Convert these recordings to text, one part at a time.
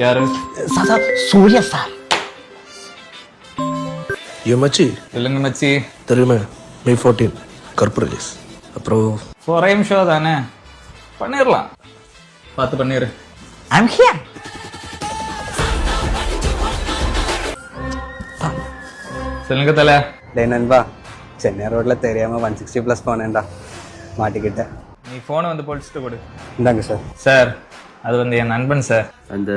யாரு? Sir sir Surya sir. ஏன் மச்சி இல்லைங்க மச்சி. தெரியுமே, May 14 கருப்பு ரிலீஸ். அப்புறம் ஃபோரைம் ஷோ தானே, பண்ணிடலாம். பார்த்து பண்ணிடு. I'm here. சொல்லுங்க தலை. டே நண்பா, சென்னை ரோட்ல தெரியாம 160+ போனேன்டா, மாட்டிக்கிட்டேன். நீ ஃபோனை வந்து பொழிச்சிட்டு கொடு. இந்தாங்க சார். சார் அது வந்து என் நண்பன் சார். அந்த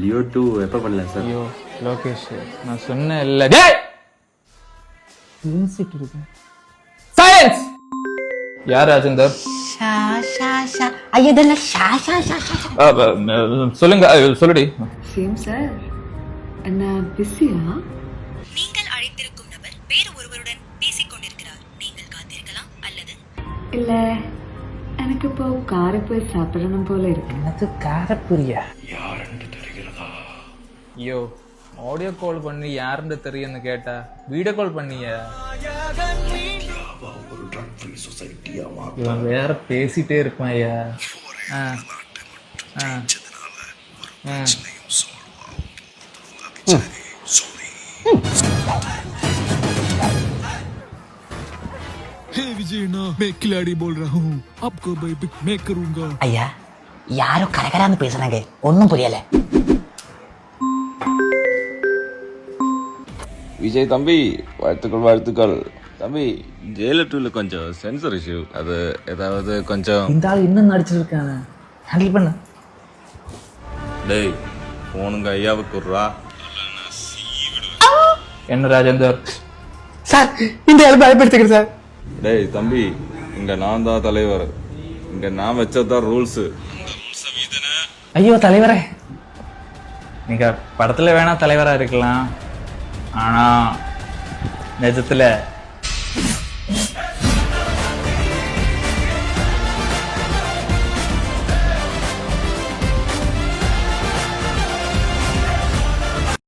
லியோ 2 எப்போ பண்ணலாம் சார்? ஐயோ லோகேஷ், நான் சொன்னேன் இல்ல. டேய் பேசிட்டு இருக்கேன். சைலன்ஸ். யார் ராஜேந்தர்? ஷா ஷா ஷா. ஐயா இதெல்லாம் ஷா ஷா ஷா ஷா. சொல்லுங்க, சொல்லுடி. Same sir. என்ன பிஸியா? நீங்கள் அழைத்திருக்கும் நபர் வேறு ஒருவருடன் பேசிக் கொண்டிருக்கிறார். நீங்கள் காத்திருக்கலாம் அல்லது இல்ல, எனக்கு இப்போ காரை போய் சாப்பிடணும் போல இருக்கு. எனக்கு காரப்புரியா ஐயோ, ஆடியோ கால் பண்ணி யாருன்னு தெரியும்னு கேட்டா வீடியோ கால் பண்ணிய. இவன் வேற பேசிட்டே இருப்பான் ஐயா. हे विजय ना, मैं खिलाड़ी बोल रहा हूँ, आपको भाई पिक मैं करूंगा. ஐயா யாரோ கரகரான்னு பேசுனாங்க, ஒன்றும் புரியல. விஜய் தம்பி, வாழ்த்துக்கள் வாழ்த்துக்கள் தம்பி. ஜெயிலர் 2ல கொஞ்சம் சென்சர் இஷ்யூ, அது ஏதாவது கொஞ்சம். இந்த ஆள் இன்னும் நடிச்சிருக்காங்க, ஹேண்டில் பண்ண. டேய் போனுங்க ஐயாவுக்கு விட்றா. என்ன ராஜேந்தர்? சார் இந்த ஆள் பயப்படுத்துக்கிறேன் சார். டேய் தம்பி, இங்க நான் தான் தலைவர், இங்க நான் வச்சதான் ரூல்ஸ். ஐயோ தலைவரே, நீங்க படத்துல வேணா தலைவரா இருக்கலாம், ஆனா நிஜத்துல